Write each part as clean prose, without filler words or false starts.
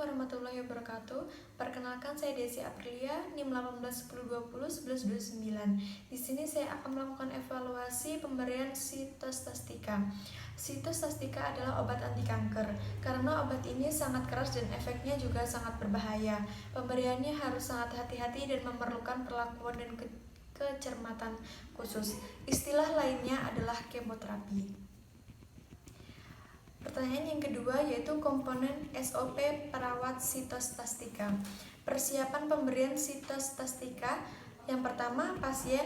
warahmatullahi wabarakatuh. Perkenalkan, saya Desi Aprilia, NIM 1810201129. Di sini saya akan melakukan evaluasi pemberian sitostastika. Sitostastika adalah obat anti kanker. Karena obat ini sangat keras dan efeknya juga sangat berbahaya. Pemberiannya harus sangat hati-hati dan memerlukan perlakuan dan kecermatan khusus. Istilah lainnya adalah kemoterapi. Pertanyaan yang kedua yaitu komponen SOP perawat sitostastika. Persiapan pemberian sitostastika. Yang pertama, pasien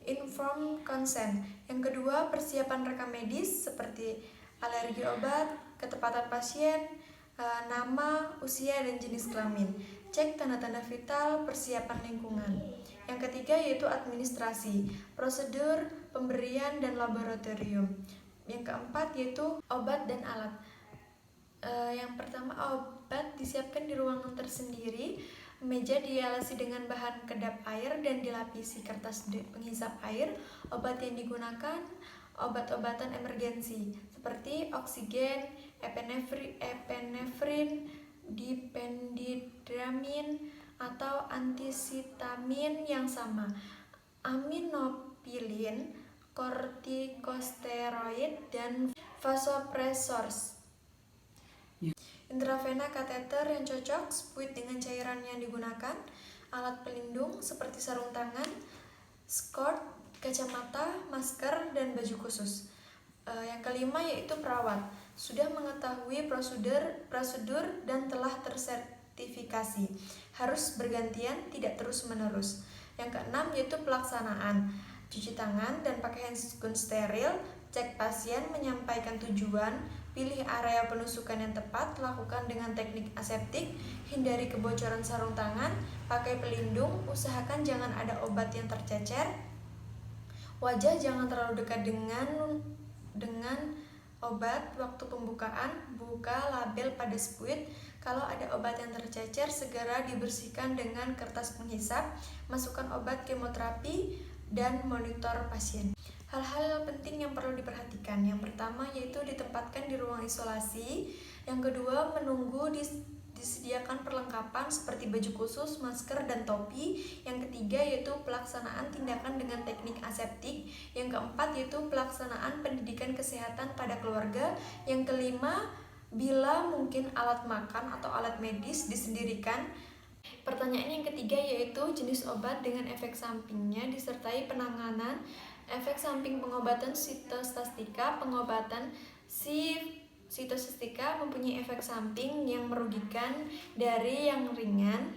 informed consent. Yang kedua, persiapan rekam medis seperti alergi obat, ketepatan pasien, nama, usia, dan jenis kelamin. Cek tanda-tanda vital, persiapan lingkungan. Yang ketiga yaitu administrasi, prosedur pemberian dan laboratorium. Yang keempat yaitu obat dan alat. Yang pertama, obat disiapkan di ruangan tersendiri. Meja dialasi dengan bahan kedap air dan dilapisi kertas penghisap air. Obat yang digunakan obat-obatan emergensi seperti oksigen, epinefrin, diphenhydramine atau antihitamin yang sama, aminopilin, kortikosteroid, dan vasopressors. Intravena kateter yang cocok, spuit dengan cairan yang digunakan, alat pelindung seperti sarung tangan, skort, kacamata, masker, dan baju khusus. Yang kelima yaitu perawat, sudah mengetahui prosedur dan telah tersertifikasi, harus bergantian, tidak terus-menerus. Yang keenam yaitu pelaksanaan, cuci tangan dan pakai handgun steril, cek pasien, menyampaikan tujuan, pilih area penusukan yang tepat, lakukan dengan teknik aseptik, hindari kebocoran sarung tangan, pakai pelindung, usahakan jangan ada obat yang tercecer, wajah jangan terlalu dekat dengan obat waktu pembukaan, buka label pada spuit. Kalau ada obat yang tercecer, segera dibersihkan dengan kertas penghisap, masukkan obat kemoterapi, dan monitor pasien. Hal-hal penting yang perlu diperhatikan. Yang pertama yaitu ditempatkan di ruang isolasi. Yang kedua, menunggu disediakan perlengkapan seperti baju khusus, masker, dan topi. Yang ketiga yaitu pelaksanaan tindakan dengan teknik aseptik. Yang keempat yaitu pelaksanaan pendidikan kesehatan pada keluarga. Yang kelima, bila mungkin alat makan atau alat medis disendirikan. Pertanyaan yang ketiga yaitu jenis obat dengan efek sampingnya disertai penanganan efek samping pengobatan sitostastika. Pengobatan sitostastika mempunyai efek samping yang merugikan dari yang ringan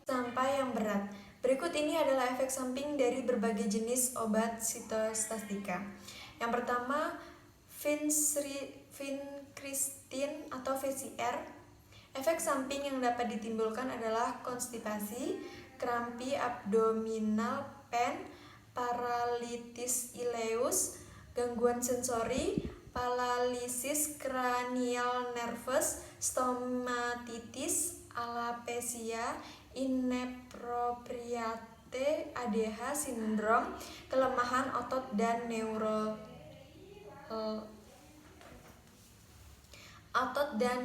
sampai yang berat. Berikut ini adalah efek samping dari berbagai jenis obat sitostastika. Yang pertama, vincristin atau VCR. Efek samping yang dapat ditimbulkan adalah konstipasi, krampi abdominal, pain, paralitis ileus, gangguan sensori, paralisis cranial nervous, stomatitis, alopecia, inappropriate ADH syndrome, kelemahan otot dan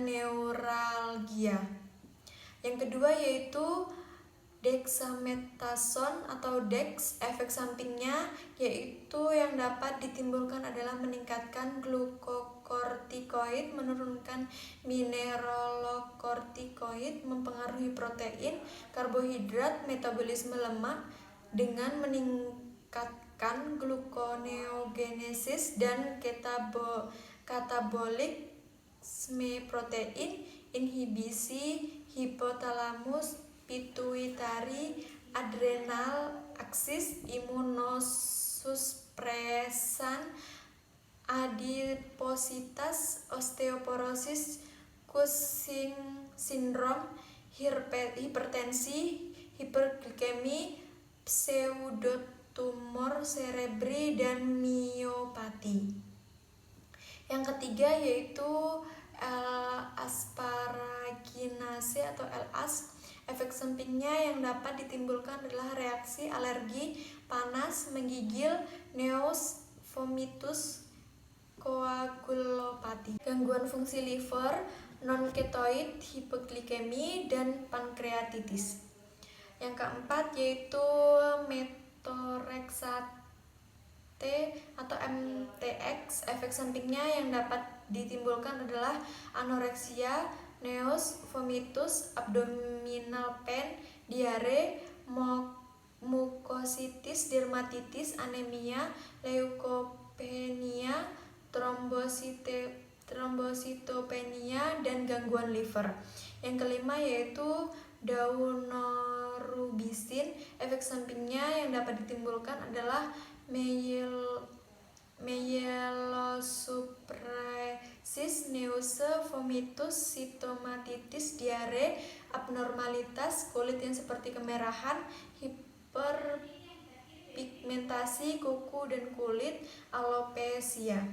neuralgia. Yang kedua yaitu dexamethasone atau dex. Efek sampingnya yaitu yang dapat ditimbulkan adalah meningkatkan glukokortikoid, menurunkan mineralokortikoid, mempengaruhi protein, karbohidrat, metabolisme lemak dengan meningkatkan gluconeogenesis dan katabolik protein, inhibisi hipotalamus pituitari, adrenal aksis, imunosupresan, adipositas, osteoporosis, Cushing syndrome, hipertensi, hiperglikemi, pseudotumor cerebri, dan miopati. Yang ketiga yaitu asparaginase atau LAS. Efek sampingnya yang dapat ditimbulkan adalah reaksi alergi, panas, menggigil, nausea, vomitus, koagulopati. Gangguan fungsi liver, non-ketoid, hipoglikemi, dan pankreatitis. Yang keempat yaitu methotrexate atau MTX. Efek sampingnya yang dapat ditimbulkan adalah anoreksia, nausea, vomitus, abdominal pain, diare, mukositis, dermatitis, anemia, leukopenia, trombositopenia, dan gangguan liver. Yang kelima yaitu daunorubicin. Efek sampingnya yang dapat ditimbulkan adalah myelosupresis, nausea, vomitus, sitomatitis, diare, abnormalitas kulit yang seperti kemerahan, hiperpigmentasi kuku dan kulit, alopecia.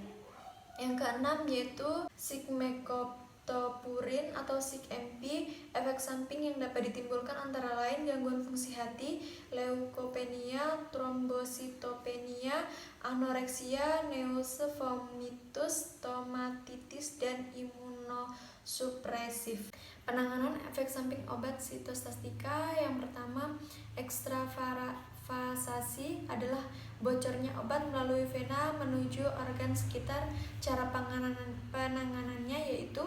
Yang keenam yaitu sigmecoptopurin atau SIG-MP. Efek samping yang dapat ditimbulkan antara lain gangguan fungsi hati, leukopenia, trombositopenia, anoreksia, nausea, vomitus, stomatitis, dan imunosupresif. Penanganan efek samping obat sitostastika yang pertama, ekstravasasi adalah bocornya obat melalui vena menuju organ sekitar. Cara penanganannya yaitu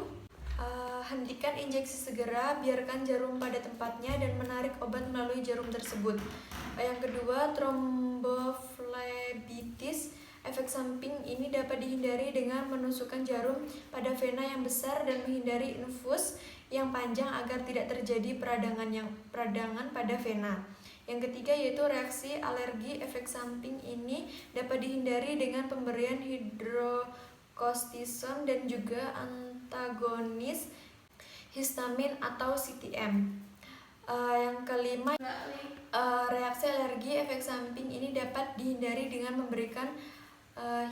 hentikan injeksi segera, biarkan jarum pada tempatnya, dan menarik obat melalui jarum tersebut. Yang kedua, tromboflebitis. Efek samping ini dapat dihindari dengan menusukkan jarum pada vena yang besar dan menghindari infus yang panjang agar tidak terjadi peradangan pada vena. Yang ketiga yaitu reaksi alergi. Efek samping ini dapat dihindari dengan pemberian hidrokortison dan juga antagonis histamin atau CTM. Yang kelima, reaksi alergi. Efek samping ini dapat dihindari dengan memberikan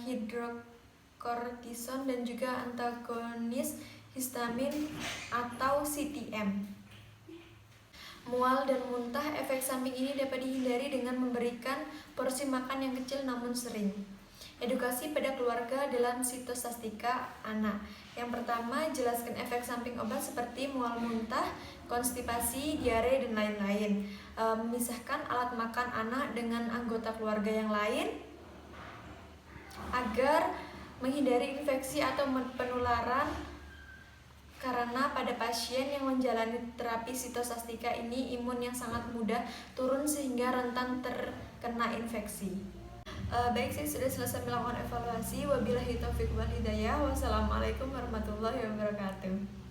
hidrokortison dan juga antagonis histamin atau CTM. Mual dan muntah. Efek samping ini dapat dihindari dengan memberikan porsi makan yang kecil namun sering. Edukasi pada keluarga dalam sitostastika anak. Yang pertama, jelaskan efek samping obat seperti mual muntah, konstipasi, diare, dan lain-lain. Memisahkan alat makan anak dengan anggota keluarga yang lain agar menghindari infeksi atau penularan, karena pada pasien yang menjalani terapi sitostastika ini imun yang sangat mudah turun sehingga rentan terkena infeksi. Baik, saya sudah selesai melakukan evaluasi. Wabillahi taufiq wal hidayah. Wassalamualaikum warahmatullahi wabarakatuh.